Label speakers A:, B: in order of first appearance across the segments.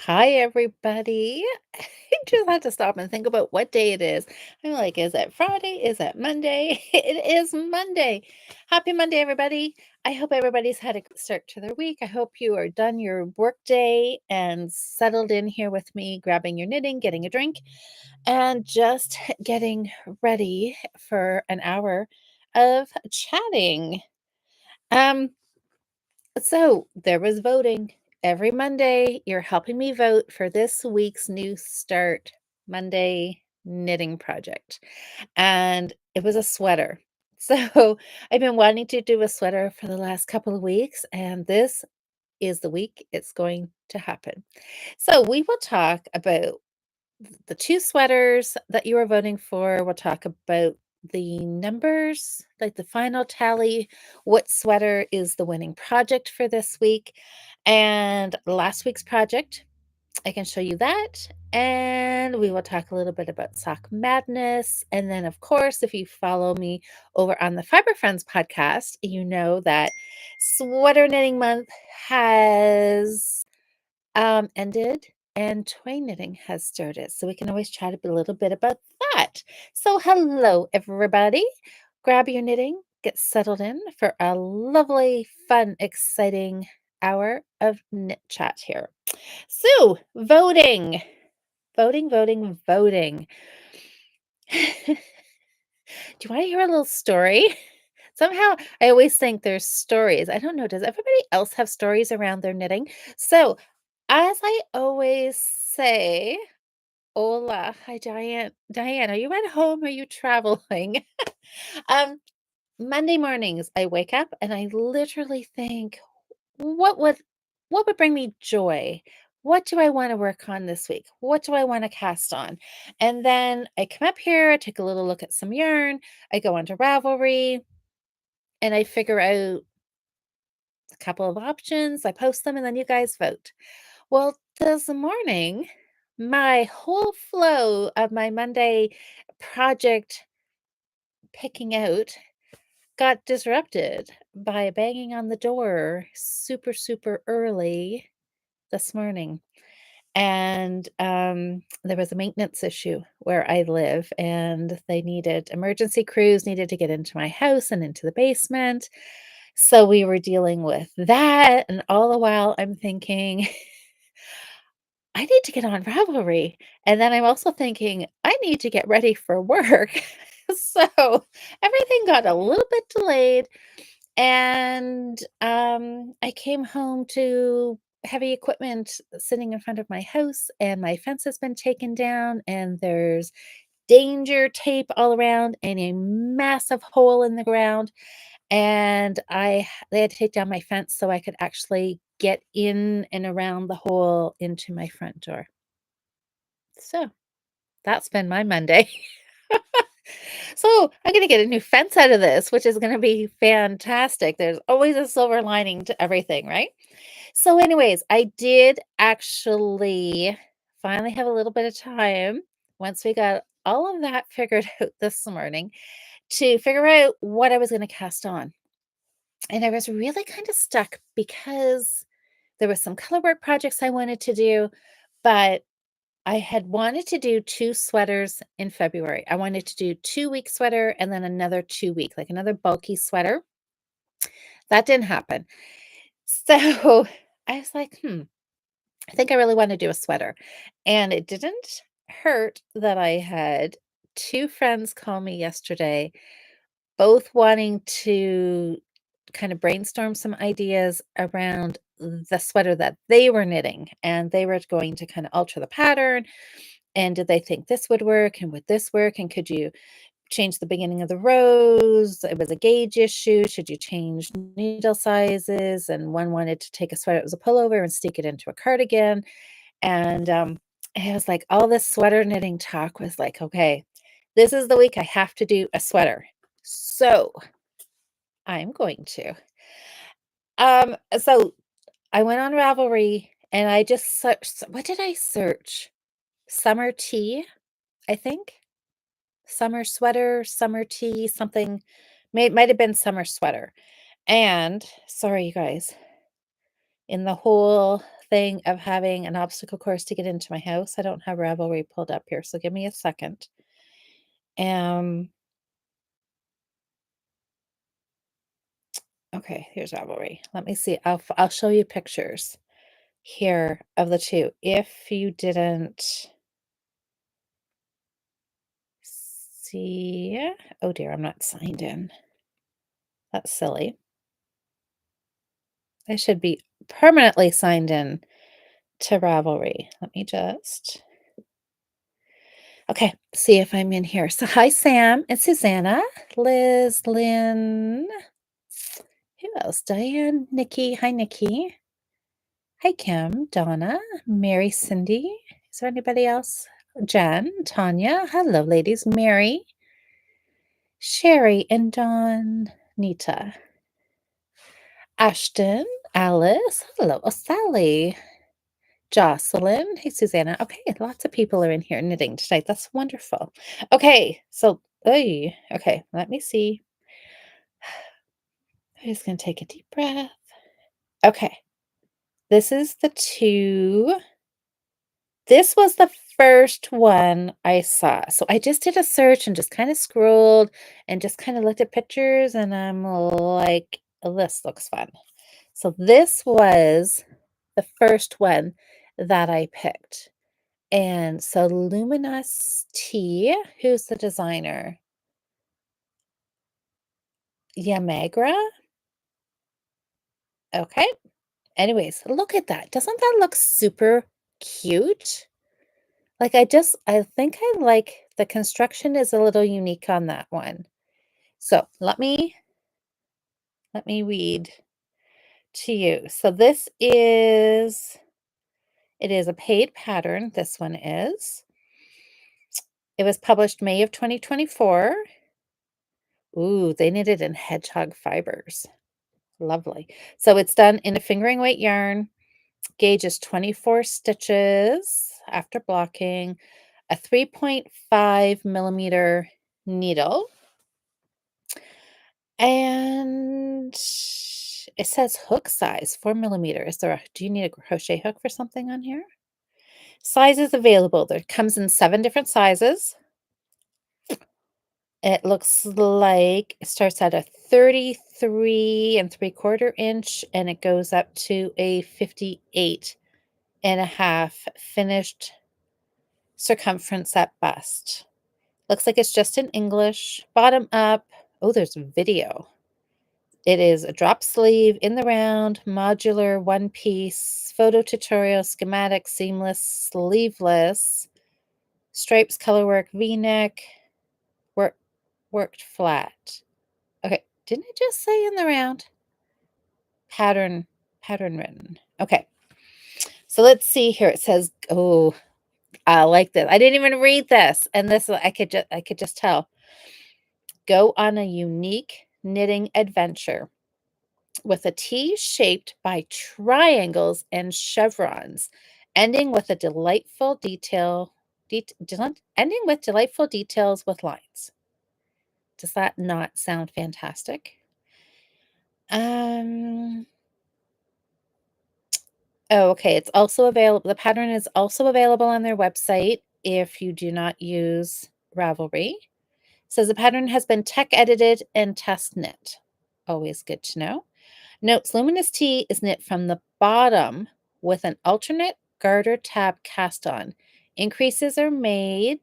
A: Hi, everybody. I just had to stop and think about what day it is. I'm like, is it Friday? Is it Monday? It is Monday. Happy Monday, everybody. I hope everybody's had a good start to their week. I hope you are done your work day and settled in here with me, grabbing your knitting, getting a drink, and just getting ready for an hour of chatting. Um, so there was voting. Every Monday, you're helping me vote for this week's new start Monday knitting project. And it was a sweater. So I've been wanting to do a sweater for the last couple of weeks, and this is the week it's going to happen. So we will talk about the 2 sweaters that you are voting for. We'll talk about the numbers, like the final tally, what sweater is the winning project for this week, and last week's project. I can show you that, and we will talk a little bit about Sock Madness, and then, of course, if you follow me over on the Fiber Friends podcast, you know that Sweater Knitting Month has ended and toy knitting has started. So we can always chat a little bit about that. So, hello, everybody. Grab your knitting, get settled in for a lovely, fun, exciting hour of knit chat here. So, voting, voting, voting, voting. Do you want to hear a little story? Somehow, I always think there's stories. I don't know. Does everybody else have stories around their knitting? So, as I always say, hola, hi, Diane. Diane, are you at home? Are you traveling? um, Monday mornings, I wake up and I literally think, what would what would bring me joy? What do I want to work on this week? What do I want to cast on? And then I come up here, I take a little look at some yarn, I go onto Ravelry, and I figure out a couple of options. I post them and then you guys vote. Well, this morning, my whole flow of my Monday project picking out got disrupted by banging on the door super, super early this morning. And there was a maintenance issue where I live, and they needed emergency crews needed to get into my house and into the basement. So we were dealing with that. And all the while, I'm thinking, I need to get on Ravelry. And then I'm also thinking, I need to get ready for work. So everything got a little bit delayed. And I came home to heavy equipment sitting in front of my house, and my fence has been taken down, and there's danger tape all around and a massive hole in the ground. And they had to take down my fence so I could actually get in and around the hole into my front door. So that's been my Monday. So I'm gonna get a new fence out of this, which is gonna be fantastic. There's always a silver lining to everything, right? So, anyways, I did actually finally have a little bit of time once we got all of that figured out this morning to figure out what I was gonna cast on. And I was really kind of stuck because there was some color work projects I wanted to do, but I had wanted to do 2 sweaters in February. I wanted to do 2-week sweater and then another 2-week, like another bulky sweater. That didn't happen. So I was like, I think I really want to do a sweater. And it didn't hurt that I had 2 friends call me yesterday, both wanting to kind of brainstorm some ideas around the sweater that they were knitting. And they were going to kind of alter the pattern. And did they think this would work? And would this work? And could you change the beginning of the rows? It was a gauge issue. Should you change needle sizes? And one wanted to take a sweater that was a pullover and stick it into a cardigan. And it was like all this sweater knitting talk was like, okay, this is the week I have to do a sweater. So I'm going to. So I went on Ravelry and I just searched. What did I search? Summer tea, I think. Summer sweater, summer tea, something. Might have been summer sweater. And sorry, you guys, in the whole thing of having an obstacle course to get into my house. I don't have Ravelry pulled up here, so give me a second. Um, okay, here's Ravelry. Let me see. I'll show you pictures here of the two. If you didn't see, oh dear, I'm not signed in. That's silly. I should be permanently signed in to Ravelry. Let me just, okay, see if I'm in here. So hi, Sam and Susanna, Liz, Lynn, who else? Diane, Nikki. Hi, Nikki. Hi, Kim, Donna, Mary, Cindy. Is there anybody else? Jen, Tanya. Hello, ladies. Mary, Sherry, and Dawn, Nita. Ashton, Alice. Hello, Sally. Jocelyn. Hey, Susanna. Okay, lots of people are in here knitting tonight. That's wonderful. Okay, so, okay, let me see. I'm just going to take a deep breath. Okay, this is the two. This was the first one I saw. So I just did a search and just kind of scrolled and just kind of looked at pictures, and I'm like, "Oh, this looks fun." So this was the first one that I picked. And so Luminous Tee, who's the designer? Yamagra? Okay. Anyways, look at that. Doesn't that look super cute? Like I think I like the construction is a little unique on that one. So let me read to you. So it is a paid pattern. This one is. It was published May of 2024. Ooh, they knitted in hedgehog fibers. Lovely. So it's done in a fingering weight yarn. Gauge is 24 stitches after blocking, a 3.5 millimeter needle. And it says hook size, 4 millimeters. Do you need a crochet hook for something on here? Sizes available. There comes in 7 different sizes. It looks like it starts at a 33 and 3/4 inch and it goes up to a 58.5 finished circumference at bust. Looks like it's just in English, bottom up. Oh, there's a video. It is a drop sleeve in the round, modular, one piece, photo tutorial, schematic, seamless, sleeveless, stripes, colorwork, V-neck, worked flat. Okay, didn't it just say in the round? Pattern written. Okay. So let's see here. It says, oh, I like this. I didn't even read this. And this I could just tell. Go on a unique knitting adventure with a tee shaped by triangles and chevrons, ending with a delightful ending with delightful details with lines. Does that not sound fantastic? Oh, okay. It's also available. The pattern is also available on their website if you do not use Ravelry. It says the pattern has been tech edited and test knit. Always good to know. Notes Luminous Tee is knit from the bottom with an alternate garter tab cast on. Increases are made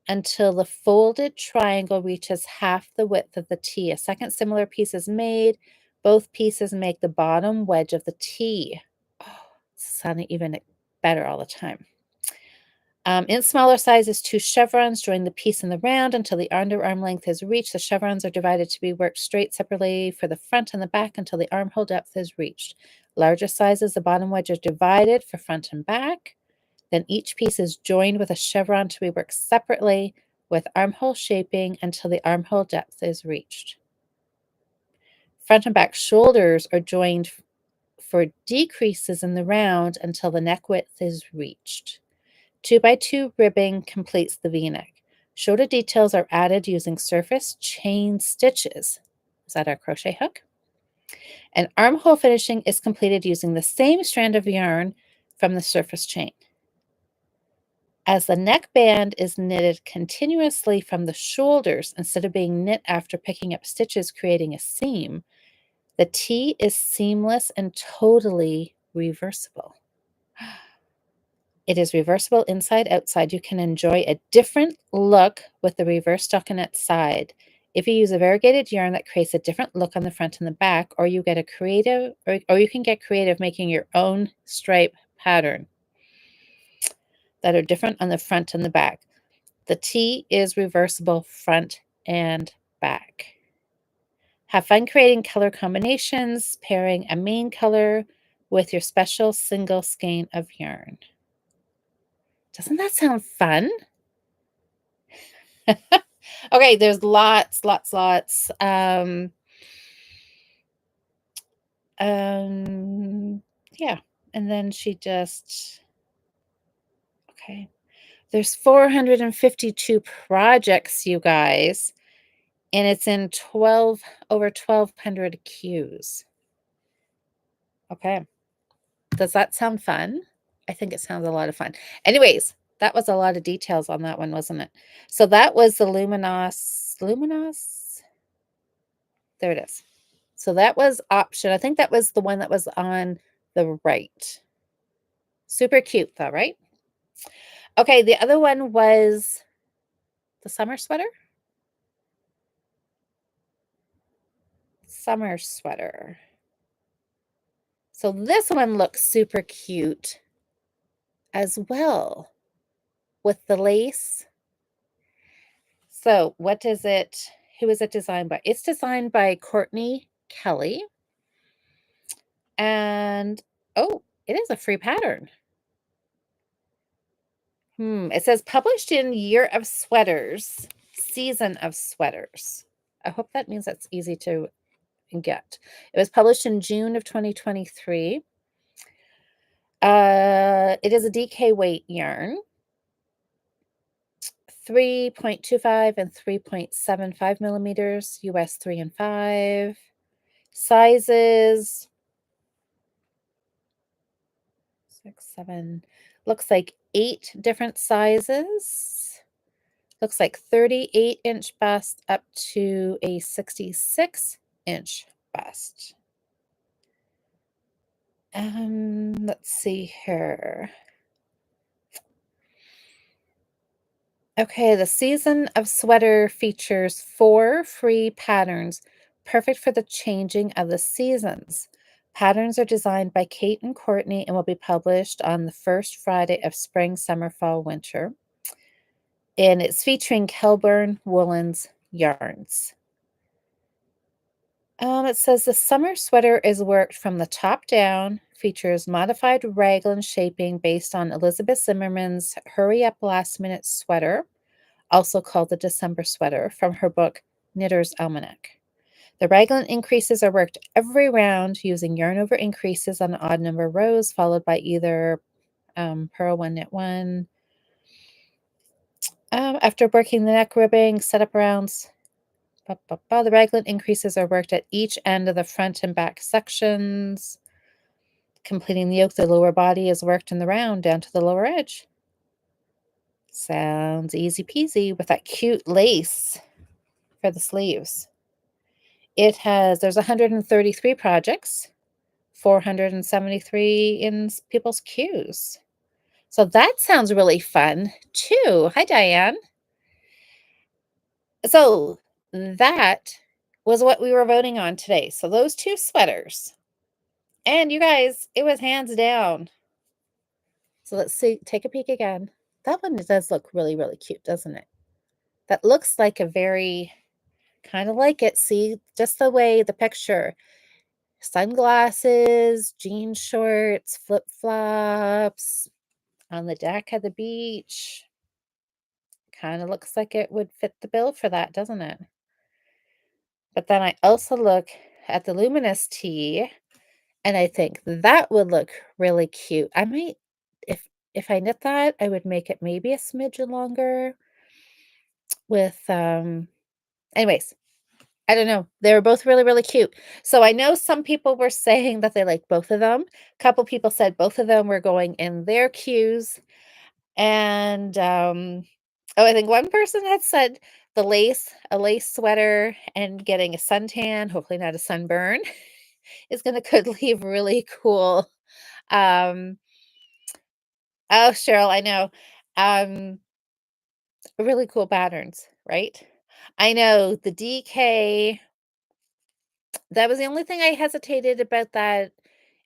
A: until the folded triangle reaches half the width of the tee. A second similar piece is made. Both pieces make the bottom wedge of the tee. Oh, it's sounding even better all the time. In smaller sizes, 2 chevrons join the piece in the round until the underarm length is reached. The chevrons are divided to be worked straight separately for the front and the back until the armhole depth is reached. Larger sizes, the bottom wedge is divided for front and back. Then each piece is joined with a chevron to be worked separately with armhole shaping until the armhole depth is reached. Front and back shoulders are joined for decreases in the round until the neck width is reached. 2x2 ribbing completes the V-neck. Shoulder details are added using surface chain stitches. Is that our crochet hook? And armhole finishing is completed using the same strand of yarn from the surface chain. As the neckband is knitted continuously from the shoulders instead of being knit after picking up stitches creating a seam, the tee is seamless and totally reversible. It is reversible inside outside. You can enjoy a different look with the reverse stockinette side. If you use a variegated yarn that creates a different look on the front and the back, or you get a creative or you can get creative making your own stripe pattern that are different on the front and the back. The tee is reversible front and back. Have fun creating color combinations, pairing a main color with your special single skein of yarn. Doesn't that sound fun? Okay, there's lots. Yeah, and then she just okay. There's 452 projects, you guys, and it's in over 1,200 queues. Okay. Does that sound fun? I think it sounds a lot of fun. Anyways, that was a lot of details on that one, wasn't it? So that was the Luminous. There it is. So that was option. I think that was the one that was on the right. Super cute though, right? Okay, the other one was the summer sweater. Summer sweater. So this one looks super cute as well with the lace. So what does it, who is it designed by? It's designed by Courtney Kelly. And, oh, it is a free pattern. It says published in Year of Sweaters, Season of Sweaters. I hope that means that's easy to get. It was published in June of 2023. It is a DK weight yarn, 3.25 and 3.75 millimeters, US 3 and 5. Sizes 6, 7, looks like 8 different sizes. Looks like 38-inch bust up to a 66-inch bust. Let's see here. Okay, the Season of Sweater features 4 free patterns, perfect for the changing of the seasons. Patterns are designed by Kate and Courtney and will be published on the first Friday of spring, summer, fall, winter. And it's featuring Kelburn Woolens yarns. It says the summer sweater is worked from the top down, features modified raglan shaping based on Elizabeth Zimmerman's Hurry Up Last Minute Sweater, also called the December sweater, from her book Knitter's Almanac. The raglan increases are worked every round using yarn over increases on odd number rows, followed by either purl 1, knit 1. After working the neck ribbing, setup rounds, the raglan increases are worked at each end of the front and back sections. Completing the yoke, the lower body is worked in the round down to the lower edge. Sounds easy peasy with that cute lace for the sleeves. There's 133 projects, 473 in people's queues. So that sounds really fun too. Hi, Diane. So that was what we were voting on today. So those 2 sweaters. And you guys, it was hands down. So let's see, take a peek again. That one does look really, really cute, doesn't it? That looks like a very, kind of like it. See, just the way the picture, sunglasses, jean shorts, flip-flops, on the deck of the beach. Kind of looks like it would fit the bill for that, doesn't it? But then I also look at the Luminous Tee, and I think that would look really cute. I might, if I knit that, I would make it maybe a smidge longer with, anyways, I don't know. They were both really, really cute. So I know some people were saying that they like both of them. A couple people said both of them were going in their queues. And oh, I think one person had said a lace sweater and getting a suntan, hopefully not a sunburn, is gonna could leave really cool. Um, oh, Cheryl, I know. Um, really cool patterns, right? I know the DK. That was the only thing I hesitated about that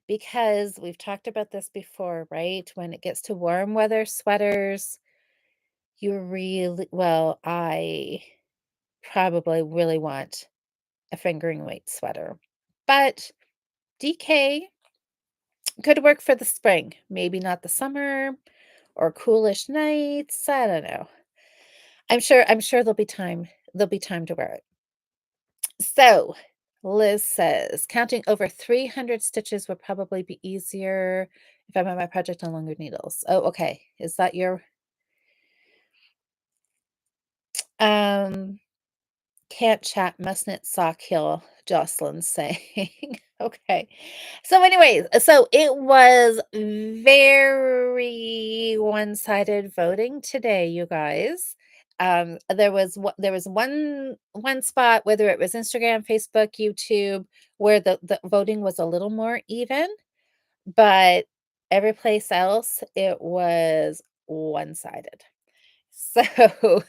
A: because we've talked about this before, right? When it gets to warm weather sweaters, you really, well, I probably really want a fingering weight sweater. But DK could work for the spring, maybe not the summer or coolish nights. I don't know. I'm sure there'll be time to wear it. So, Liz says, counting over 300 stitches would probably be easier if I'm on my project on longer needles. Oh, okay. Is that your um can't chat, must knit sock hill, Jocelyn's saying. Okay. So anyways, so it was very one-sided voting today, you guys. There was one spot, whether it was Instagram, Facebook, YouTube, where the voting was a little more even, but every place else it was one-sided. So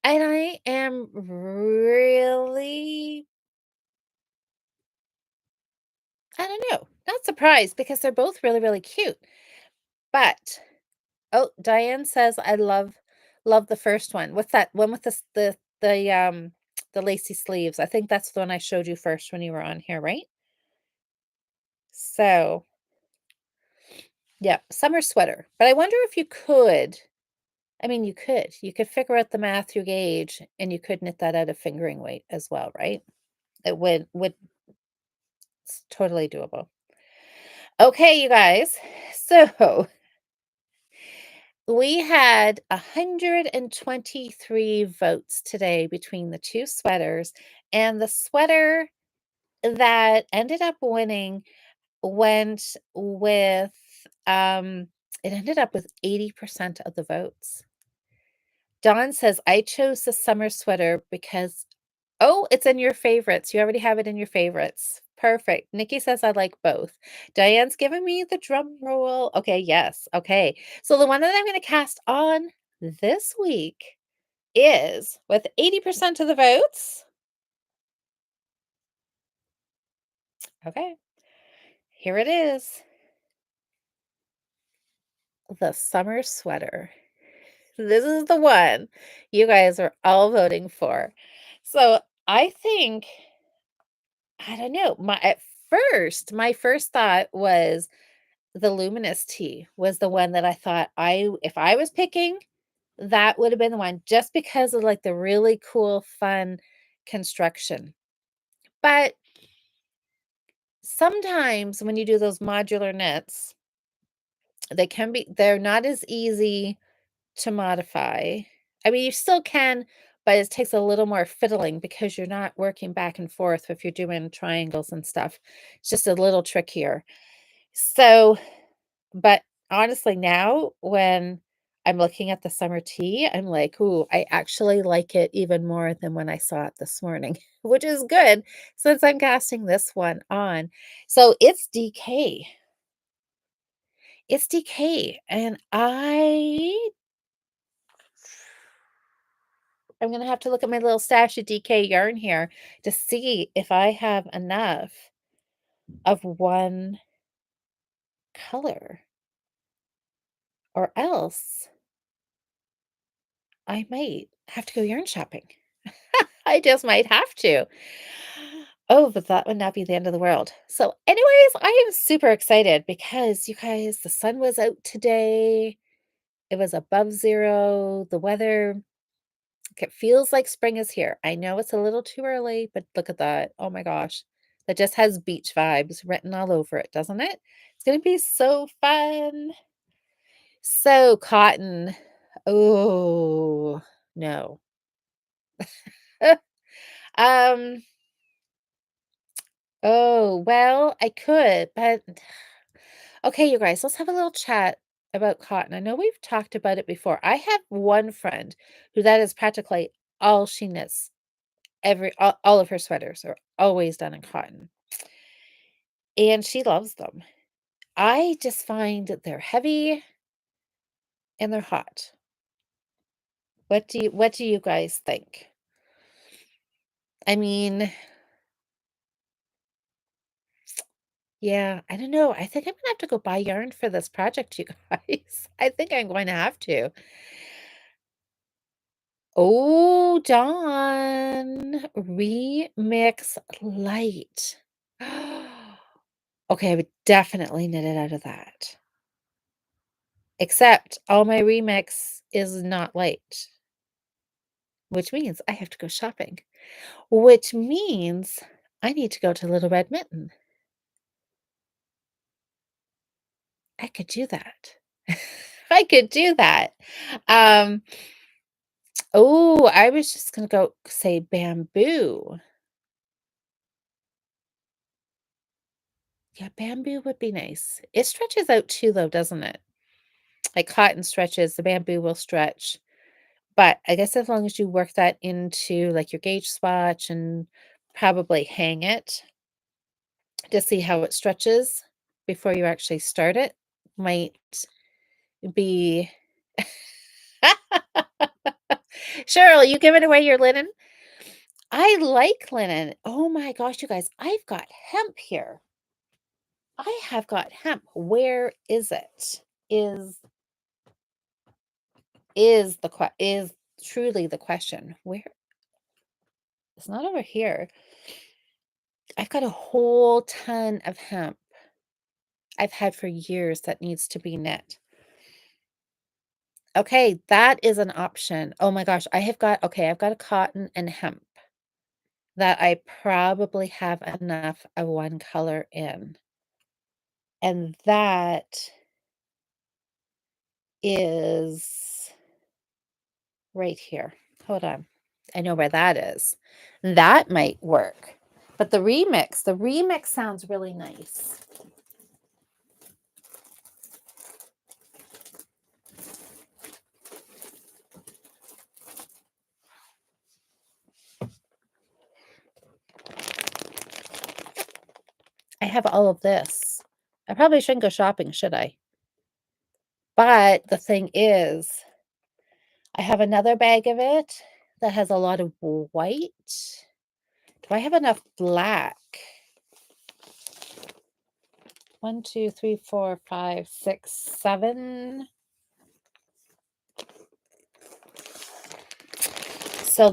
A: and I am really, I don't know, not surprised because they're both really, really cute. But oh, Diane says I love the first one. What's that one with the lacy sleeves? I think that's the one I showed you first when you were on here, right? So yeah, summer sweater. But I wonder if you could. I mean, you could figure out the math through gauge, and you could knit that out of fingering weight as well, right? It would it's totally doable. Okay, you guys. So we had 123 votes today between the two sweaters, and the sweater that ended up winning went with it ended up with 80% of the votes. Dawn says, I chose the summer sweater because oh, it's in your favorites. You already have it in your favorites. Perfect. Nikki says I like both. Diane's giving me the drum roll. Okay, yes. Okay. So the one that I'm going to cast on this week is with 80% of the votes. Okay. Here it is. The summer sweater. This is the one you guys are all voting for. So I think, I don't know, my first thought was the Luminous Tee was the one that I thought if I was picking, that would have been the one just because of, like, the really cool, fun construction. But sometimes when you do those modular knits, they're not as easy to modify. I mean, you still can, but it takes a little more fiddling because you're not working back and forth if you're doing triangles and stuff. It's just a little trickier. So but honestly, now when I'm looking at the summer tea, I'm like, "Ooh, I actually like it even more than when I saw it this morning," which is good since I'm casting this one on. So it's DK. It's DK, and I'm gonna have to look at my little stash of DK yarn here to see if I have enough of one color, or else I might have to go yarn shopping. I just might have to. Oh, but that would not be the end of the world. So, anyways, I am super excited because you guys, the sun was out today. It was above zero. The weather, it feels like spring is here. I know it's a little too early, but look at that. Oh my gosh. That just has beach vibes written all over it, doesn't it? It's going to be so fun. So, cotton. Oh, no. Um, oh, well, I could, but okay, you guys, let's have a little chat about cotton. I know we've talked about it before. I have one friend who that is practically all she knits. All of her sweaters are always done in cotton, and she loves them. I just find that they're heavy and they're hot. What do you guys think? I mean, yeah, I don't know. I think I'm gonna have to go buy yarn for this project, you guys. I think I'm going to have to. Oh, Dawn, Remix Light. Okay, I would definitely knit it out of that. Except all my remix is not light, which means I have to go shopping, which means I need to go to Little Red Mitten. I could do that. I could do that. Um, oh, I was just gonna go say bamboo. Yeah, bamboo would be nice. It stretches out too, though, doesn't it? Like cotton stretches, the bamboo will stretch. But I guess as long as you work that into like your gauge swatch and probably hang it to see how it stretches before you actually start it might be Cheryl, you giving away your linen? I like linen. Oh my gosh, you guys, I've got hemp here. I have got hemp. Where is it? Is truly the question. Where it's not over here. I've got a whole ton of hemp I've had for years that needs to be knit. Okay, that is an option. Oh my gosh, I've got a cotton and hemp that I probably have enough of one color in. And that is right here. Hold on. I know where that is. That might work. But the remix sounds really nice. I have all of this. I probably shouldn't go shopping, should I? But the thing is, I have another bag of it that has a lot of white. Do I have enough black? 1, 2, 3, 4, 5, 6, 7. So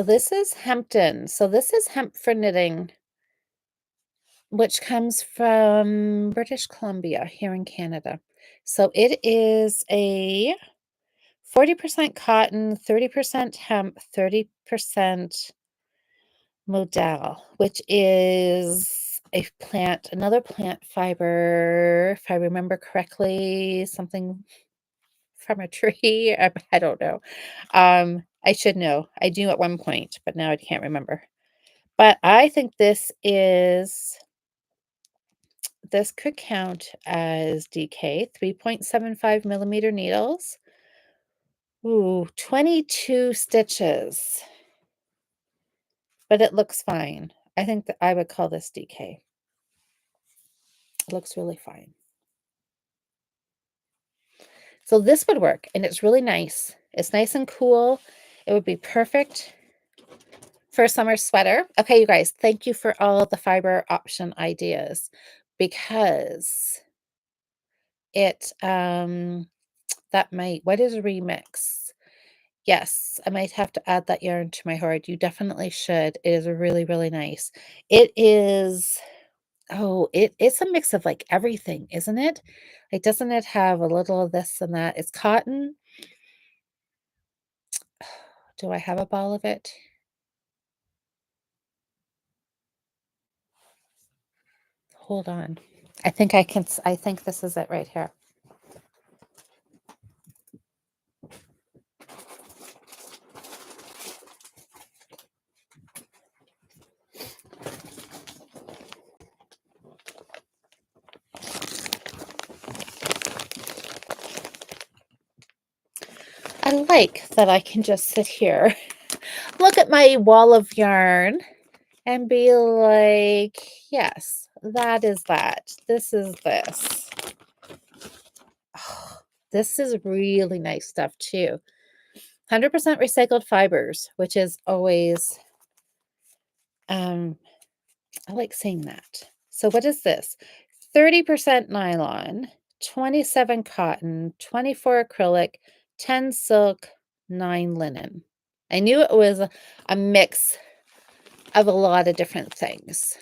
A: this is Hempton. So this is hemp for knitting, which comes from British Columbia here in Canada. So it is a 40% cotton, 30% hemp, 30% modal, which is another plant fiber, if I remember correctly, something from a tree. I don't know. I should know. I knew at one point, but now I can't remember. But I think this could count as DK, 3.75 millimeter needles. Ooh, 22 stitches, but it looks fine. I think that I would call this DK. It looks really fine. So this would work, and it's really nice. It's nice and cool. It would be perfect for a summer sweater. Okay, you guys, thank you for all the fiber option ideas because what is remix? Yes, I might have to add that yarn to my hoard. You definitely should. It is really, really nice. It is, it's a mix of like everything, isn't it? Like, doesn't it have a little of this and that? It's cotton. Do I have a ball of it? Hold on. I think this is it right here. like that I can just sit here, look at my wall of yarn and be like, yes, that is that. This is this. Oh, this is really nice stuff too. 100% recycled fibers, which is always, I like saying that. So what is this? 30% nylon, 27 cotton, 24 acrylic, 10 silk, 9 linen. I knew it was a mix of a lot of different things.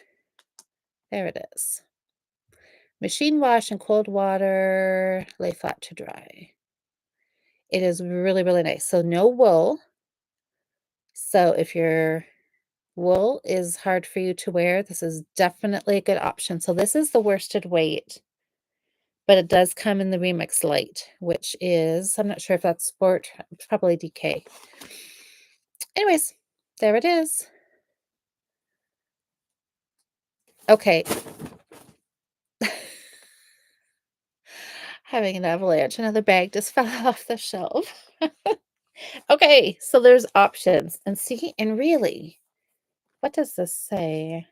A: There it is. Machine wash in cold water, lay flat to dry. It is really, really nice. So no wool. So if your wool is hard for you to wear, this is definitely a good option. So this is the worsted weight, but it does come in the Remix Light, which is, I'm not sure if that's sport, probably DK. Anyways, there it is. Okay. Having an avalanche, another bag just fell off the shelf. Okay, so there's options. And see, and really, what does this say?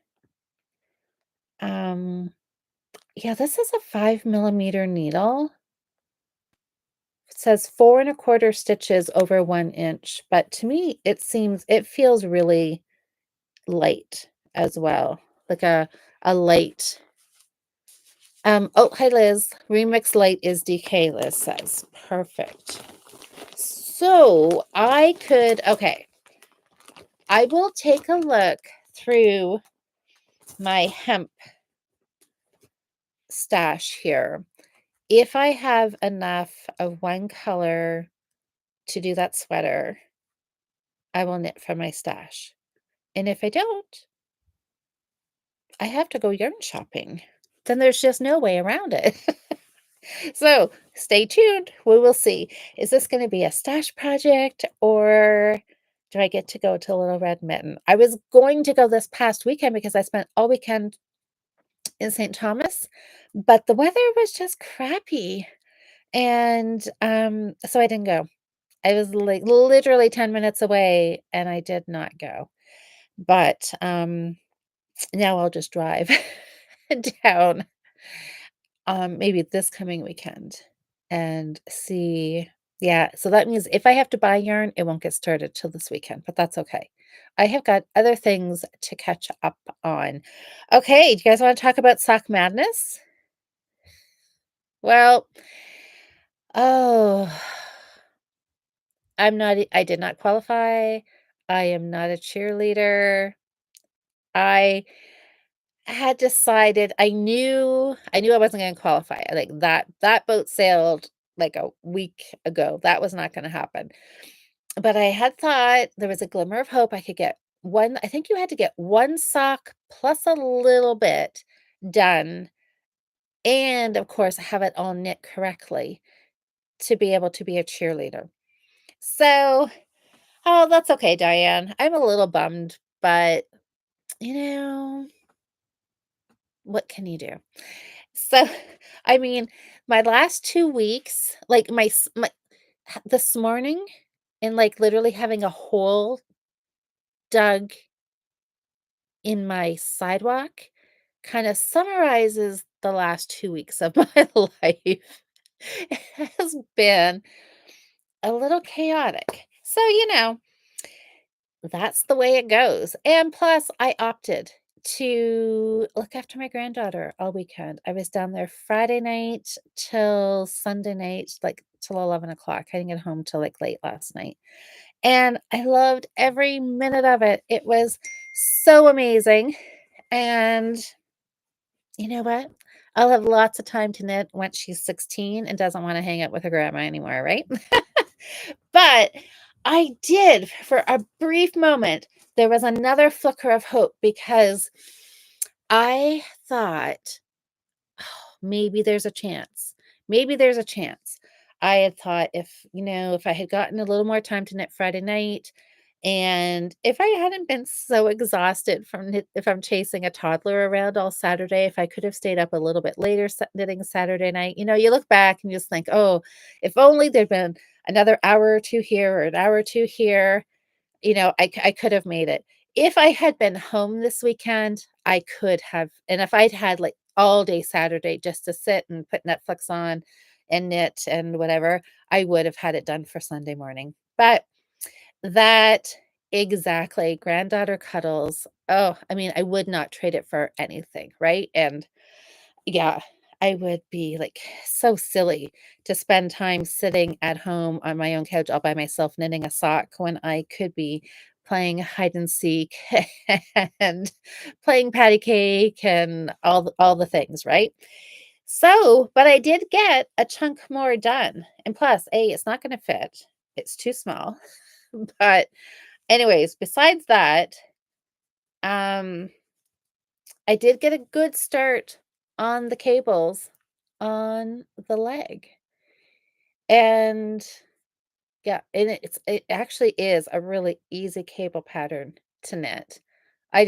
A: Yeah, this is a 5 millimeter needle. It says 4 1/4 stitches over 1 inch, but to me, it feels really light as well, like a light. Oh, hi Liz. Remix Light is DK, Liz says. Perfect. So okay. I will take a look through my hemp stash here. If I have enough of one color to do that sweater, I will knit from my stash. And if I don't, I have to go yarn shopping. Then there's just no way around it. So stay tuned. We will see. Is this going to be a stash project or do I get to go to Little Red Mitten? I was going to go this past weekend because I spent all weekend in St. Thomas, but the weather was just crappy. And so I didn't go. I was like literally 10 minutes away and I did not go. But now I'll just drive down maybe this coming weekend and see. Yeah, so that means if I have to buy yarn, it won't get started till this weekend, but that's okay. I have got other things to catch up on. Okay, do you guys want to talk about sock madness? Well, oh, I did not qualify. I am not a cheerleader. I had decided I knew I wasn't gonna qualify. Like, that boat sailed, like, a week ago. That was not gonna happen. But I had thought there was a glimmer of hope I could get 1 I think you had to get 1 sock plus a little bit done, and, of course, have it all knit correctly to be able to be a cheerleader. So, oh, that's okay, Diane. I'm a little bummed, but, you know, what can you do? So, I mean, my last 2 weeks, like, my this morning and, like, literally having a hole dug in my sidewalk kinda summarizes the last 2 weeks of my life. It has been a little chaotic. So, that's the way it goes, and plus, I opted to look after my granddaughter all weekend. I was down there Friday night till Sunday night, like, till 11 o'clock. I didn't get home till, like, late last night, and I loved every minute of it. It was so amazing, and you know what? I'll have lots of time to knit once she's 16 and doesn't wanna hang out with her grandma anymore, right? But I did, for a brief moment, there was another flicker of hope because I thought, "Oh, maybe there's a chance. Maybe there's a chance." I had thought if I had gotten a little more time to knit Friday night, and if I hadn't been so exhausted if I'm chasing a toddler around all Saturday, if I could have stayed up a little bit later knitting Saturday night, you look back and you just think, "Oh, if only there'd been another hour or 2 here or an hour or 2 here, I could have made it. If I had been home this weekend, I could have, and if I'd had, like, all day Saturday just to sit and put Netflix on and knit and whatever, I would have had it done for Sunday morning. But that exactly, granddaughter cuddles. Oh, I mean, I would not trade it for anything, right? And yeah, I would be, like, so silly to spend time sitting at home on my own couch all by myself knitting a sock when I could be playing hide and seek and playing patty cake and all the things, right? So, but I did get a chunk more done, and plus, A, it's not gonna fit. It's too small. But anyways, besides that, um I did get a good start on the cables on the leg, and yeah, and it actually is a really easy cable pattern to knit. I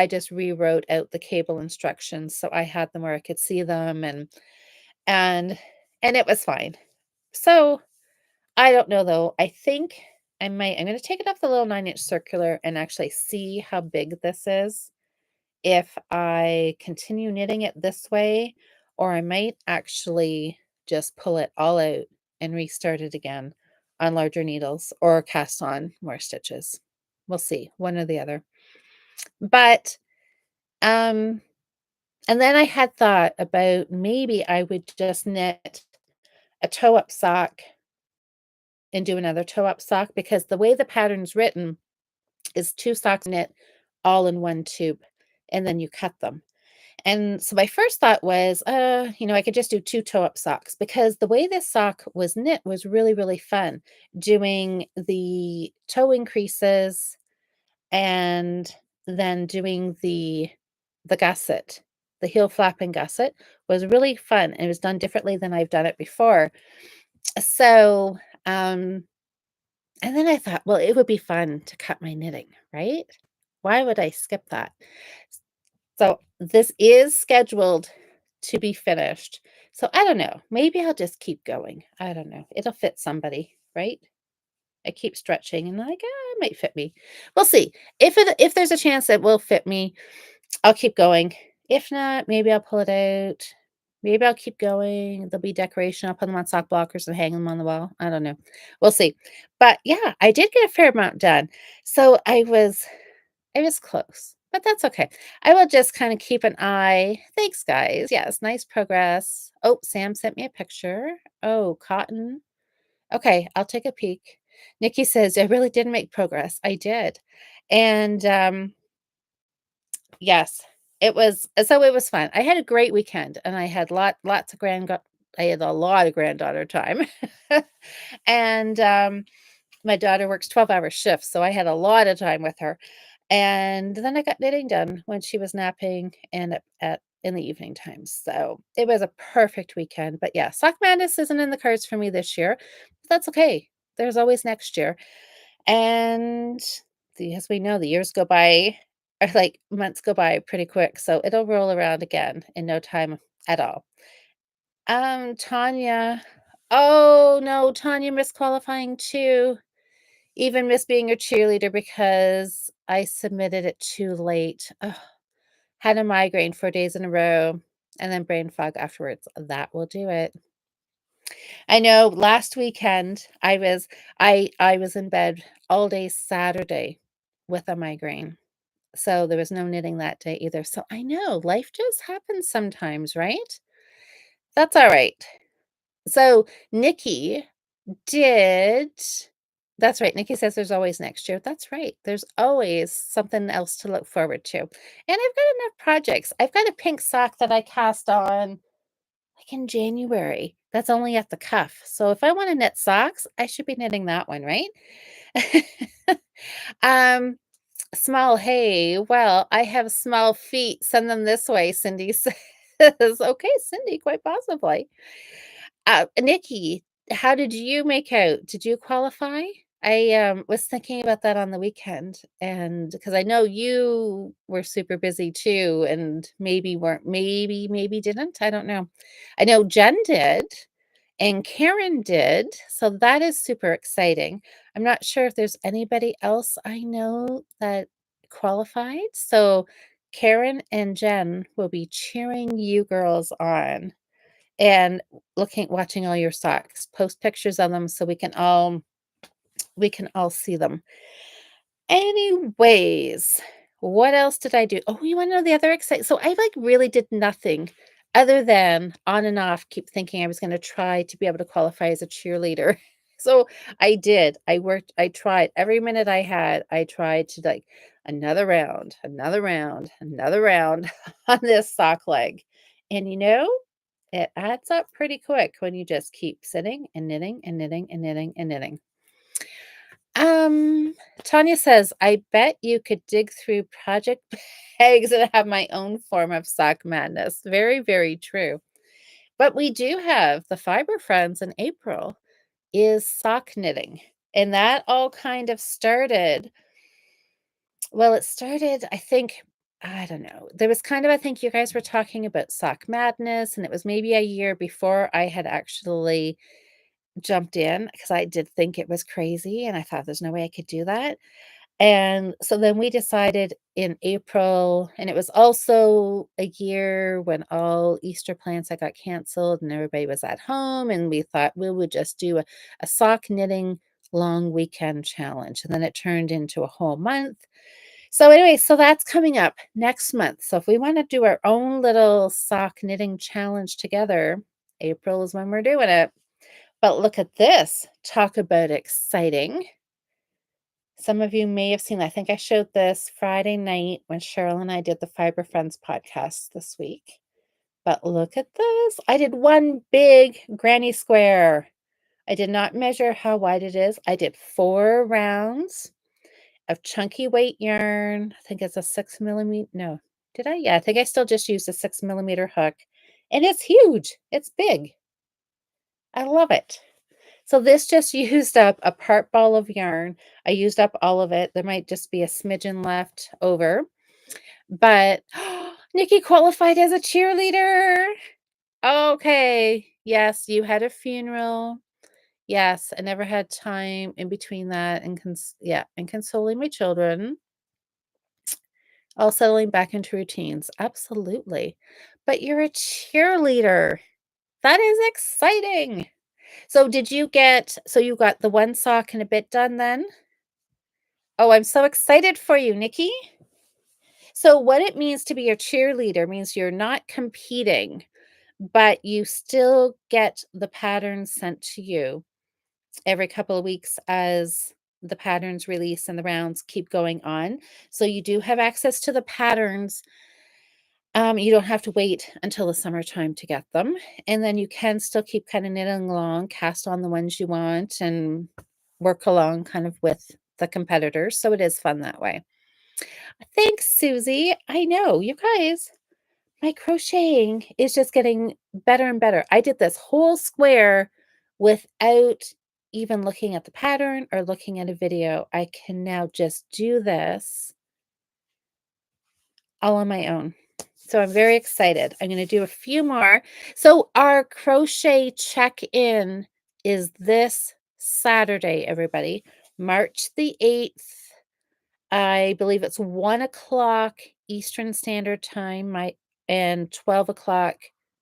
A: just rewrote out the cable instructions, so I had them where I could see them and and it was fine. So, I don't know though, I'm gonna take it off the little 9-inch circular and actually see how big this is if I continue knitting it this way, or I might actually just pull it all out and restart it again on larger needles or cast on more stitches. We'll see, one or the other. But, um, and then I had thought about maybe I would just knit a toe-up sock and do another toe-up sock because the way the pattern's written is 2 socks knit all in 1 tube, and then you cut them. And so my first thought was, I could just do 2 toe-up socks because the way this sock was knit was really, really fun. Doing the toe increases and then doing the gusset, the heel flap and gusset was really fun, and it was done differently than I've done it before. So, and then I thought, well, it would be fun to cut my knitting, right? Why would I skip that? So this is scheduled to be finished. So I don't know. Maybe I'll just keep going. I don't know. It'll fit somebody, right? I keep stretching and like, it might fit me. We'll see. If there's a chance it will fit me, I'll keep going. If not, maybe I'll pull it out. Maybe I'll keep going. There'll be decoration. I'll put them on sock blockers and hang them on the wall. I don't know. We'll see. But yeah, I did get a fair amount done. So it was close, but that's okay. I will just kinda keep an eye. Thanks, guys. Yes, nice progress. Oh, Sam sent me a picture. Oh, cotton. Okay, I'll take a peek. Nikki says, "I really did make progress." I did. And, yes, it was fun. I had a great weekend, and I had lots of I had a lot of granddaughter time. And, my daughter works 12-hour shifts, so I had a lot of time with her. And then I got knitting done when she was napping and at in the evening times. So it was a perfect weekend. But yeah, Sock Madness isn't in the cards for me this year. But that's okay. There's always next year. And as we know, the years go by, or like months go by pretty quick. So it'll roll around again in no time at all. Tanya. Oh no, Tanya missed qualifying too. Even missed being a cheerleader because I submitted it too late. Ugh, had a migraine 4 days in a row and then brain fog afterwards. That will do it. I know last weekend I was in bed all day Saturday with a migraine. So there was no knitting that day either. So I know life just happens sometimes, right? That's all right. So Nikki did that's right, Nikki says there's always next year. That's right, there's always something else to look forward to, and I've got enough projects. I've got a pink sock that I cast on, like, in January, that's only at the cuff, so if I wanna knit socks, I should be knitting that one, right? Um, small hay, well, I have small feet, send them this way, Cindy says. Okay, Cindy, quite possibly. Nikki, how did you make out? Did you qualify? I, was thinking about that on the weekend, and because I know you were super busy too and maybe weren't maybe didn't, I don't know. I know Jen did, and Karen did, so that is super exciting. I'm not sure if there's anybody else I know that qualified, so Karen and Jen will be cheering you girls on and watching all your socks. Post pictures of them so we can all see them. Anyways, what else did I do? Oh, you wanna know the other exciting? So I, like, really did nothing other than on and off keep thinking I was gonna try to be able to qualify as a cheerleader. So I did. I worked, I tried every minute I had. I tried to, like, another round, another round on this sock leg. And, it adds up pretty quick when you just keep sitting and knitting and knitting and knitting and knitting. Um, Tanya says, "I bet you could dig through project bags and have my own form of sock madness." Very, very true. But we do have the Fiber Friends in April is sock knitting. And that all kind of started, well, it started, I think, I don't know. There was kind of, I think you guys were talking about sock madness, and it was maybe a year before I had actually jumped in because I did think it was crazy and I thought there's no way I could do that. And so then we decided in April, and it was also a year when all Easter plans had got canceled and everybody was at home, and we thought we would just do a sock knitting long weekend challenge. And then it turned into a whole month. So anyway, so that's coming up next month. So if we want to do our own little sock knitting challenge together, April is when we're doing it. But look at this. Talk about exciting. Some of you may have seen, I think I showed this Friday night when Cheryl and I did the Fiber Friends podcast this week. But look at this. I did one big granny square. I did not measure how wide it is. I did 4 rounds of chunky weight yarn. I think it's a 6 millimeter. No, did I? Yeah, I think I still just used a 6 millimeter hook. And it's huge. It's big. I love it. So this just used up a part ball of yarn. I used up all of it. There might just be a smidgen left over. But Nikki qualified as a cheerleader. Okay. Yes, you had a funeral. Yes, I never had time in between that and and consoling my children, all settling back into routines. Absolutely. But you're a cheerleader. That is exciting. So you got the one sock and a bit done then? Oh, I'm so excited for you, Nikki. So what it means to be a cheerleader means you're not competing, but you still get the patterns sent to you every couple of weeks as the patterns release and the rounds keep going on. So you do have access to the patterns. You don't have to wait until the summertime to get them. And then you can still keep kind of knitting along, cast on the ones you want, and work along kind of with the competitors. So it is fun that way. Thanks, Susie. I know, you guys, my crocheting is just getting better and better. I did this whole square without even looking at the pattern or looking at a video. I can now just do this all on my own. So I'm very excited. I'm going to do a few more. So our crochet check-in is this Saturday, everybody, March the 8th. I believe it's 1 o'clock Eastern Standard Time, and 12 o'clock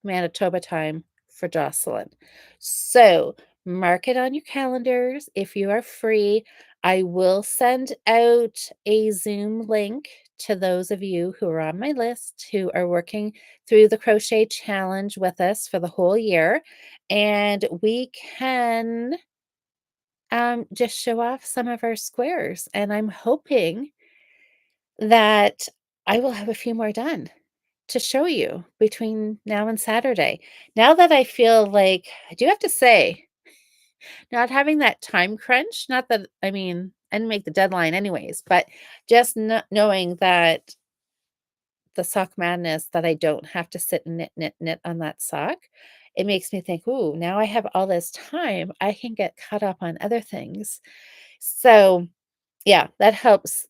A: Manitoba time for Jocelyn. So mark it on your calendars if you are free. I will send out a Zoom link to those of you who are on my list who are working through the crochet challenge with us for the whole year. And we can just show off some of our squares. And I'm hoping that I will have a few more done to show you between now and Saturday. Now that I feel like I do have to say, not having that time crunch, not that, I mean, I didn't make the deadline anyways, but just knowing that the sock madness that I don't have to sit and knit, knit, knit on that sock, it makes me think, ooh, now I have all this time. I can get caught up on other things. So yeah, that helps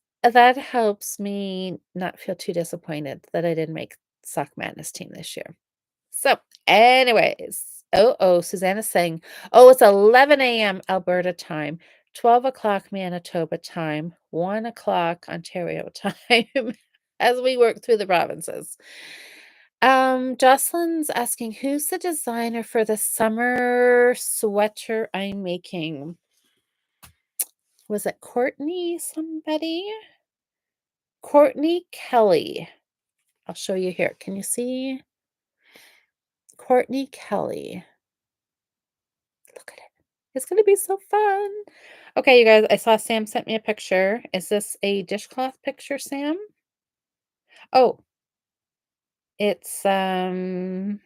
A: me not feel too disappointed that I didn't make Sock Madness team this year. So, anyways, Oh, Susanna's saying, "Oh, it's 11 AM Alberta time, 12 o'clock Manitoba time, 1 o'clock Ontario time," as we work through the provinces. Jocelyn's asking, "Who's the designer for the summer sweater I'm making?" Was it Courtney somebody? Courtney Kelly. I'll show you here. Can you see? Courtney Kelly. Look at it. It's gonna be so fun. Okay, you guys, I saw Sam sent me a picture. Is this a dishcloth picture, Sam? Oh, it's mm,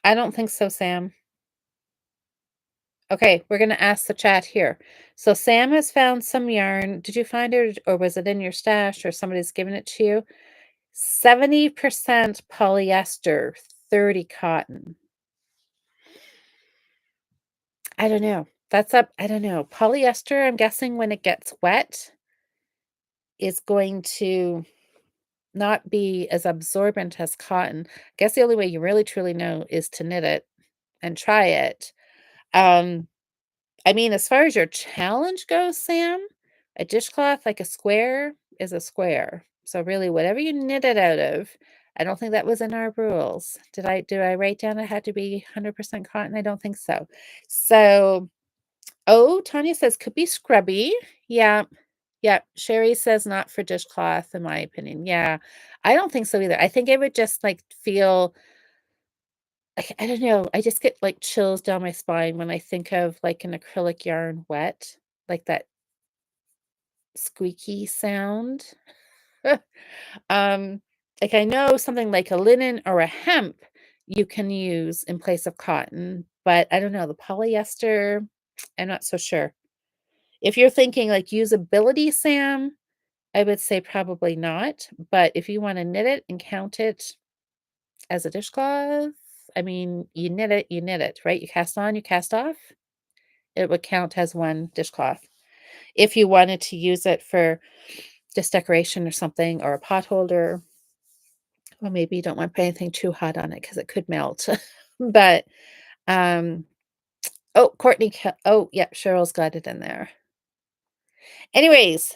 A: I don't think so, Sam. Okay, we're gonna ask the chat here. So Sam has found some yarn. Did you find it or was it in your stash or somebody's given it to you? 70% polyester, 30 cotton. I don't know. That's up. I don't know. Polyester, I'm guessing when it gets wet, is going to not be as absorbent as cotton. I guess the only way you really truly know is to knit it and try it. Um, I mean, as far as your challenge goes, Sam, a dishcloth like a square is a square. So really, whatever you knit it out of, I don't think that was in our rules. Did I write down it had to be 100% cotton? I don't think so. So, oh, Tanya says could be scrubby. Yeah. Yeah. Sherry says not for dishcloth, in my opinion. Yeah. I don't think so either. I think it would just like feel I don't know, I just get, like, chills down my spine when I think of, like, an acrylic yarn wet, like that squeaky sound. Um, like, I know something like a linen or a hemp you can use in place of cotton, but I don't know, the polyester, I'm not so sure. If you're thinking, like, usability, Sam, I would say probably not, but if you wanna knit it and count it as a dishcloth, I mean, you knit it, right? You cast on, you cast off. It would count as one dishcloth. If you wanted to use it for just decoration or something or a pot holder, well, maybe you don't want to put anything too hot on it because it could melt. But, um, oh, oh, yeah, Cheryl's got it in there. Anyways,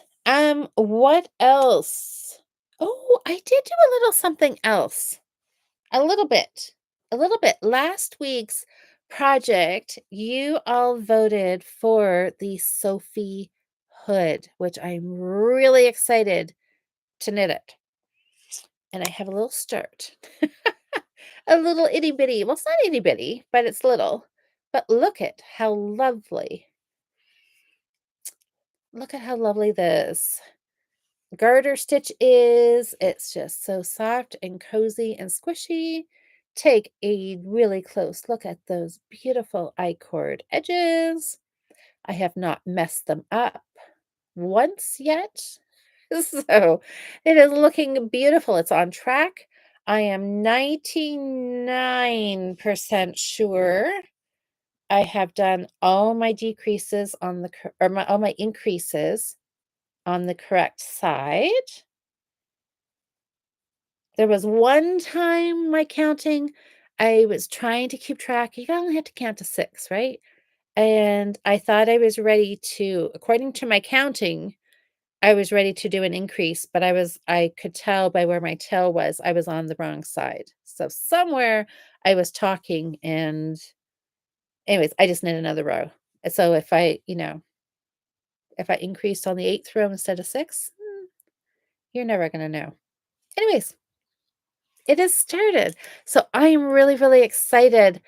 A: what else? Oh, I did do a little something else. A little bit. A little bit. Last week's project, you all voted for the Sophie Hood, which I'm really excited to knit it. And I have a little skirt. A little itty bitty. Well, it's not itty bitty, but it's little. But look at how lovely. Look at how lovely this garter stitch is. It's just so soft and cozy and squishy. Take a really close look at those beautiful I-cord edges. I have not messed them up once yet. So it is looking beautiful. It's on track. I am 99% sure I have done all my decreases on the all my increases on the correct side. There was one time my counting, I was trying to keep track. You only have to count to 6, right? And I thought I was ready to according to my counting, I was ready to do an increase, but I could tell by where my tail was, I was on the wrong side. So somewhere I was talking and anyways, I just knit another row. And so if I increased on the 8th row instead of 6, you're never gonna know. Anyways, it has started. So I am really, really excited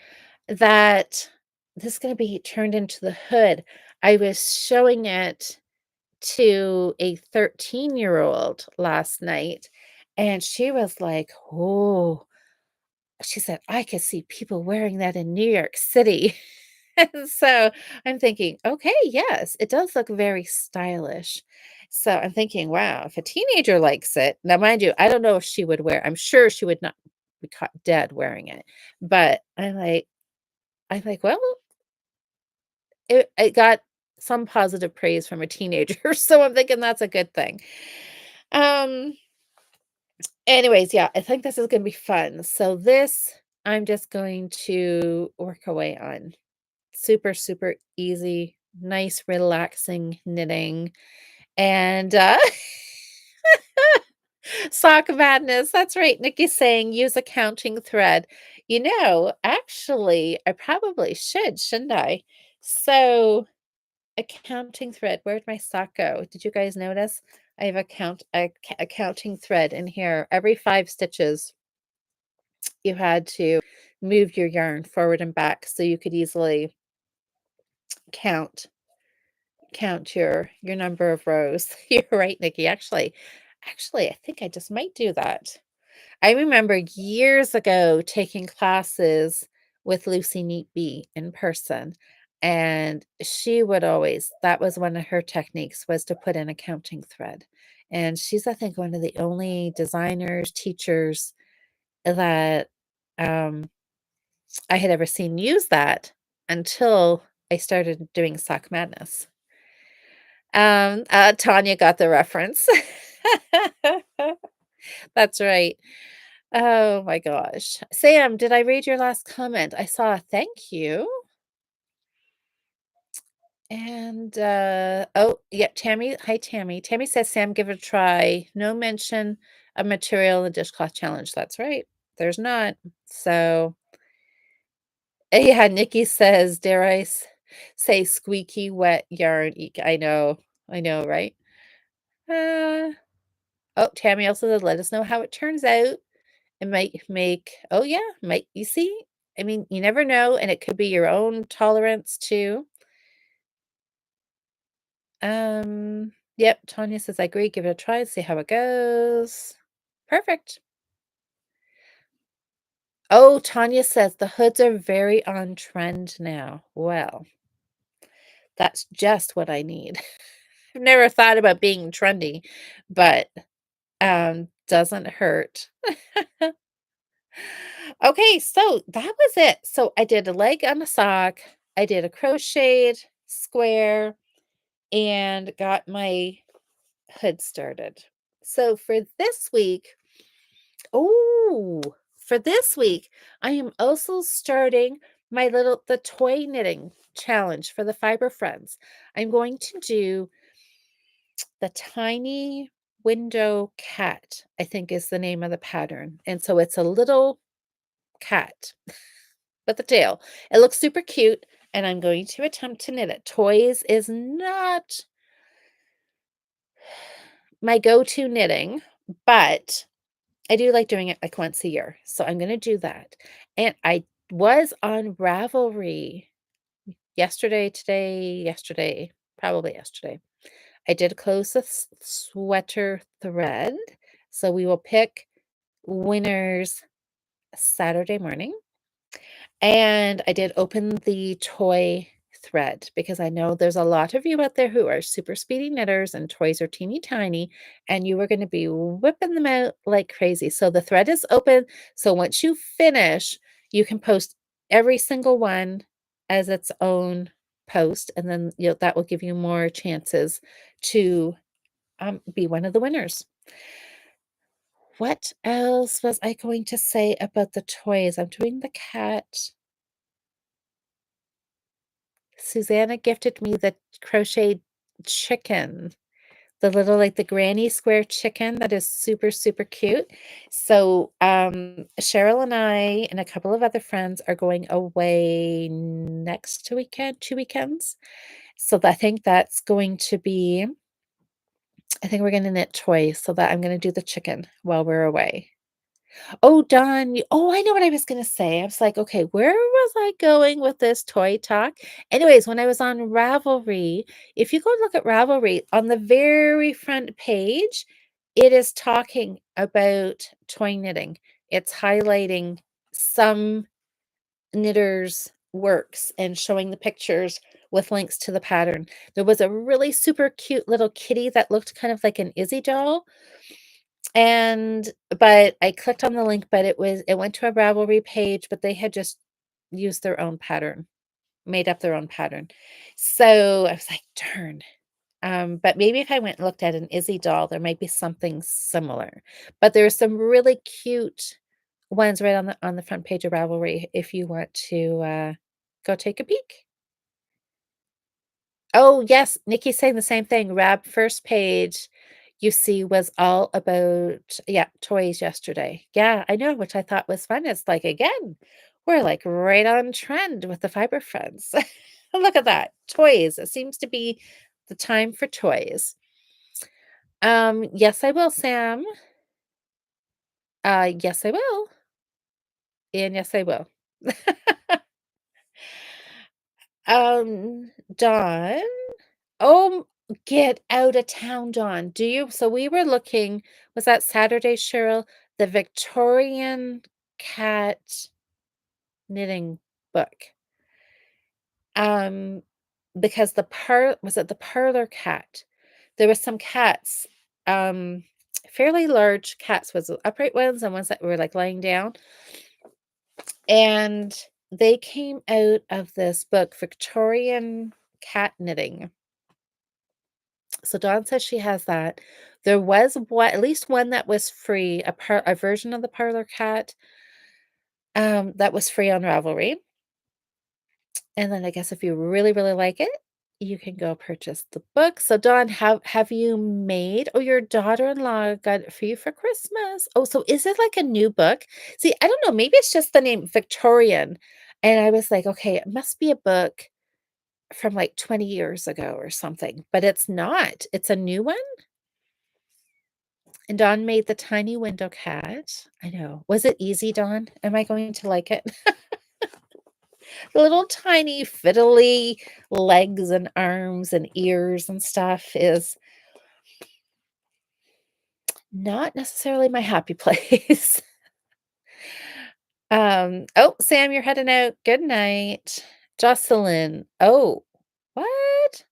A: that this is gonna be turned into the hood. I was showing it to a 13-year-old last night, and she was like, "Oh," she said, "I could see people wearing that in New York City." And so I'm thinking, "Okay, yes, it does look very stylish." So I'm thinking, "Wow, if a teenager likes it" now mind you, I don't know if she would wear I'm sure she would not be caught dead wearing it, but I'm like, "Well, it got some positive praise from a teenager," so I'm thinking that's a good thing. Um Anyways, yeah, I think this is gonna be fun. So this, I'm just going to work away on. Super, super easy, nice, relaxing knitting, and, sock madness. That's right. Nikki's saying use a counting thread. Actually, I probably should, shouldn't I? So, a counting thread. Where'd my sock go? Did you guys notice? I have a counting thread in here. Every 5 stitches, you had to move your yarn forward and back so you could easily count your number of rows. You're right, Nikki. Actually, I think I just might do that. I remember years ago taking classes with Lucy Neat Bee in person, and she would always, that was one of her techniques, was to put in a counting thread. And she's, I think, one of the only designers, teachers that I had ever seen use that until I started doing Sock Madness. Tanya got the reference. That's right. Oh my gosh. Sam, did I read your last comment? I saw a thank you. And oh, yeah, Tammy. Hi, Tammy. Tammy says, Sam, give it a try. No mention of material in the dishcloth challenge. That's right. There's not. So, yeah, Nikki says, dare say squeaky wet yarn. I know, right? Uh, oh, Tammy also said, let us know how it turns out. It might make, oh yeah, might, you see? I mean, you never know, and it could be your own tolerance too. Yep, Tanya says, I agree, give it a try, see how it goes. Perfect. Oh, Tanya says the hoods are very on trend now. Well, that's just what I need. I've never thought about being trendy, but doesn't hurt. Okay, so that was it. So I did a leg on a sock, I did a crocheted square, and got my hood started. So for this week, I am also starting the toy knitting challenge for the Fiber Friends. I'm going to do the tiny window cat, I think is the name of the pattern. And so it's a little cat with the tail. It looks super cute, and I'm going to attempt to knit it. Toys is not my go-to knitting, but I do like doing it like once a year. So I'm going to do that. And I was on Ravelry probably yesterday. I did close the sweater thread. So we will pick winners Saturday morning. And I did open the toy thread because I know there's a lot of you out there who are super speedy knitters and toys are teeny tiny, and you are going to be whipping them out like crazy. So the thread is open. So once you finish, you can post every single one as its own post, and then that will give you more chances to be one of the winners. What else was I going to say about the toys? I'm doing the cat. Susanna gifted me the crocheted chicken, the little, like, the granny square chicken that is super, super cute. So, Cheryl and I and a couple of other friends are going away next weekend, 2 weekends. So I think that's going to be, I think we're gonna knit toys so that I'm gonna do the chicken while we're away. Oh, Don, I know what I was gonna say. I was like, "Okay, where was I going with this toy talk?" Anyways, when I was on Ravelry, if you go look at Ravelry, on the very front page, it is talking about toy knitting. It's highlighting some knitters' works and showing the pictures with links to the pattern. There was a really super cute little kitty that looked kind of like an Izzy doll, but I clicked on the link, but it went to a Ravelry page, but they had just used their own pattern, made up their own pattern. So I was like, darn. But maybe if I went and looked at an Izzy doll, there might be something similar. But there's some really cute ones right on the front page of Ravelry if you want to, go take a peek. Oh, yes, Nikki's saying the same thing. Rab first page you see was all about, yeah, toys yesterday. Yeah, I know, which I thought was fun. It's like, again, we're like right on trend with the fiber friends. Look at that. Toys. It seems to be the time for toys. Yes, I will, Sam. Yes, I will. And yes, I will. Dawn. Oh, get out of town, Dawn. Do you? So we were looking, was that Saturday, Cheryl? The Victorian cat knitting book. Um, because was it the parlor cat? There was some cats, um, fairly large cats, was upright ones and ones that were like lying down. And they came out of this book, Victorian cat knitting. So Dawn says she has that. There was at least one that was free, a version of the parlor cat, that was free on Ravelry. And then I guess if you really, really like it, you can go purchase the book. So Dawn, have you made? Oh, your daughter-in-law got it for you for Christmas. Oh, so is it like a new book? See, I don't know. Maybe it's just the name Victorian. And I was like, okay, it must be a book from like 20 years ago or something, but it's not. It's a new one. And Dawn made the tiny window cat. I know. Was it easy, Dawn? Am I going to like it? The little tiny fiddly legs and arms and ears and stuff is not necessarily my happy place. Oh, Sam, you're heading out. Good night. Jocelyn. Oh, what?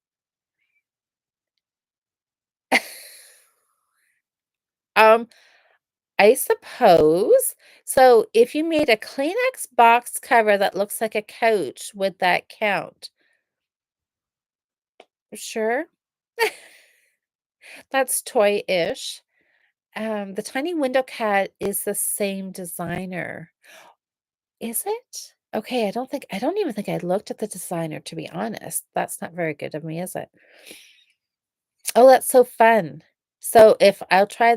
A: Um, I suppose. So if you made a Kleenex box cover that looks like a couch, would that count? Sure. That's toy-ish. The tiny window cat is the same designer. Is it? Okay, I don't even think I looked at the designer, to be honest. That's not very good of me, is it? Oh, that's so fun. So if I'll try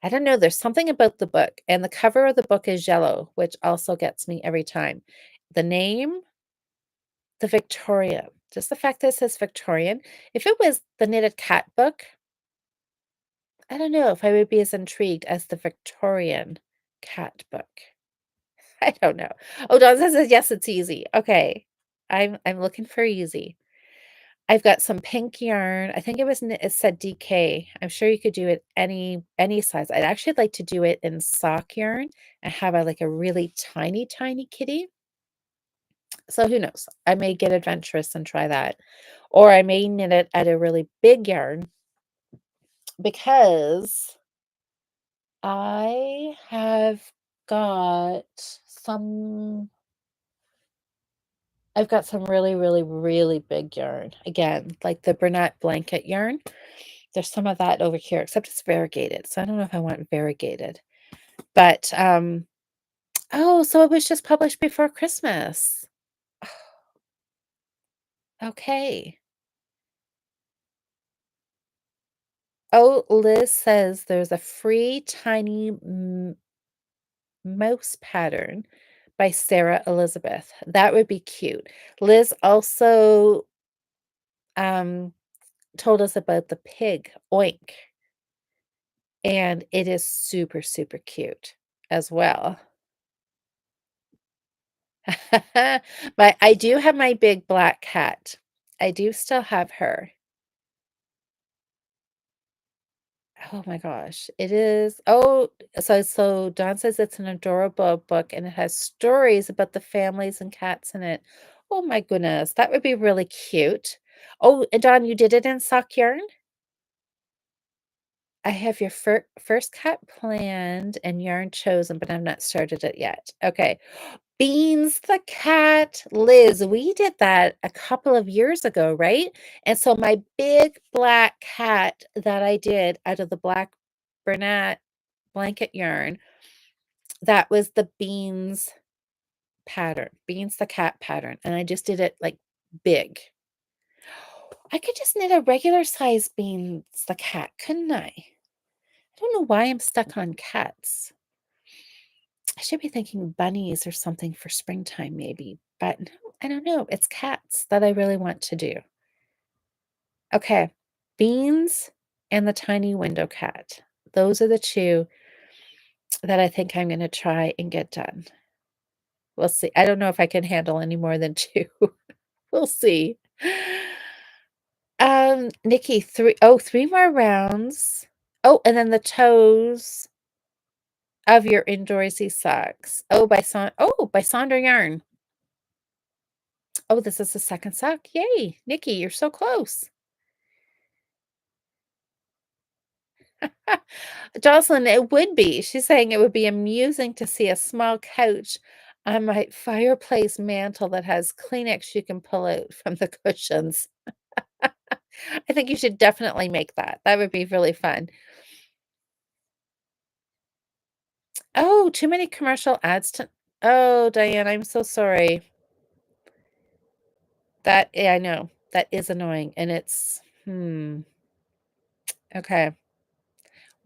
A: I don't know, there's something about the book, and the cover of the book is yellow, which also gets me every time. The name, the Victorian. Just the fact that it says Victorian. If it was the knitted cat book, I don't know if I would be as intrigued as the Victorian cat book. I don't know. Oh, Dawn says, "Yes, it's easy." Okay. I'm looking for easy. I've got some pink yarn. I think it said DK. I'm sure you could do it any size. I'd actually like to do it in sock yarn and have like a really tiny, tiny kitty. So who knows? I may get adventurous and try that. Or I may knit it at a really big yarn because I have got some I've got some really, really, really big yarn. Again, like the Bernat blanket yarn. There's some of that over here, except it's variegated. So I don't know if I want variegated. But oh, so it was just published before Christmas. Okay. Oh, Liz says there's a free tiny mouse pattern by Sarah Elizabeth. That would be cute. Liz also um told us about the pig, Oink, and it is super, super cute as well. But I do have my big black cat. I do still have her. Oh my gosh. It is so Dawn says it's an adorable book and it has stories about the families and cats in it. Oh my goodness, that would be really cute. Oh, and Dawn, you did it in sock yarn? I have your first cut planned and yarn chosen, but I've not started it yet. Okay. Beans the cat. Liz, we did that a couple of years ago, right? And so my big black cat that I did out of the black Bernat blanket yarn, that was the beans pattern, beans the cat pattern. And I just did it like big. I could just knit a regular size beans the cat, couldn't I? I don't know why I'm stuck on cats. I should be thinking bunnies or something for springtime maybe, but no, I don't know. It's cats that I really want to do. Okay, beans and the tiny window cat. Those are the two that I think I'm going to try and get done. We'll see. I don't know if I can handle any more than two. We'll see. Nikki, three more rounds. Oh, and then the toes of your indoorsy socks. Oh, by Sonder Yarn. Oh, this is the second sock. Yay, Nikki, you're so close. Jocelyn, it would be. She's saying it would be amusing to see a small couch on my fireplace mantle that has Kleenex you can pull out from the cushions. I think you should definitely make that. That would be really fun. Oh, too many commercial ads to. Oh, Diane, I'm so sorry. Yeah, I know. That is annoying. And okay.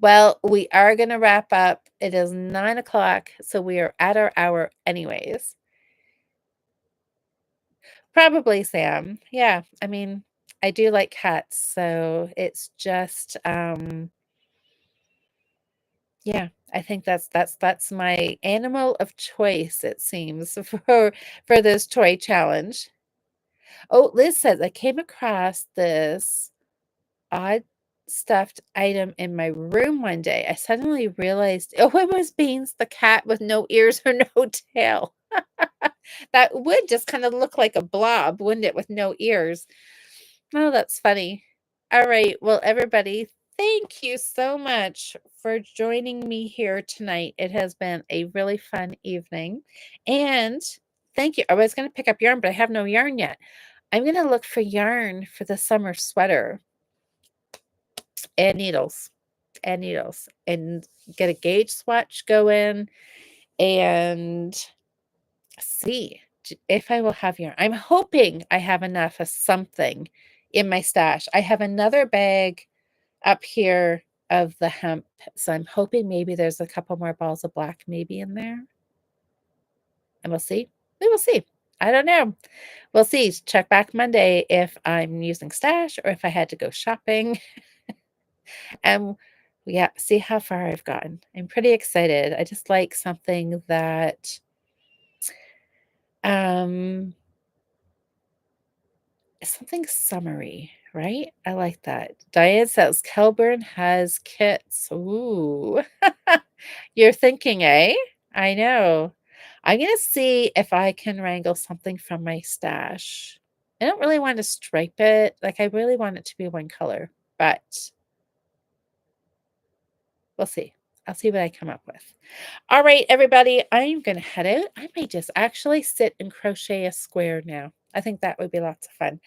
A: Well, we are going to wrap up. It is 9 o'clock, so we are at our hour anyways. Probably Sam. Yeah. I mean, I do like cats, so it's just yeah, I think that's my animal of choice, it seems, for this toy challenge. Oh, Liz says I came across this odd stuffed item in my room one day. I suddenly realized, oh, it was Beans the cat with no ears or no tail. That would just kind of look like a blob, wouldn't it, with no ears? Oh, that's funny. All right. Well, everybody, thank you so much for joining me here tonight. It has been a really fun evening. And thank you. I was going to pick up yarn, but I have no yarn yet. I'm going to look for yarn for the summer sweater and needles and get a gauge swatch going and see if I will have yarn. I'm hoping I have enough of something in my stash. I have another bag up here of the hemp, so I'm hoping maybe there's a couple more balls of black maybe in there. And we'll see. We will see. I don't know. We'll see. Check back Monday if I'm using stash or if I had to go shopping. And yeah, see how far I've gotten. I'm pretty excited. I just like something that um something summery, right? I like that. Diane says Kelburn has kits. Ooh. You're thinking, eh? I know. I'm gonna see if I can wrangle something from my stash. I don't really want to stripe it. Like I really want it to be one color, but we'll see. I'll see what I come up with. All right, everybody, I'm going to head out. I may just actually sit and crochet a square now. I think that would be lots of fun.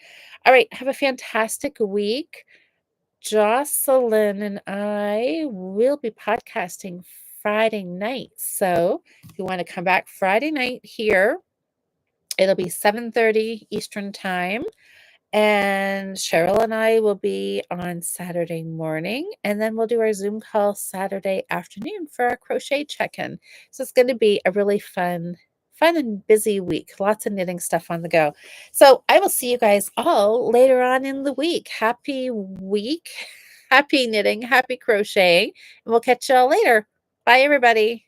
A: All right, have a fantastic week. Jocelyn and I will be podcasting Friday night. So if you want to come back Friday night here, it'll be 7:30 Eastern time. And Cheryl and I will be on Saturday morning, and then we'll do our Zoom call Saturday afternoon for our crochet check-in. So it's going to be a really fun and busy week. Lots of knitting stuff on the go. So I will see you guys all later on in the week. Happy week. Happy knitting, happy crocheting, and we'll catch y'all later. Bye, everybody.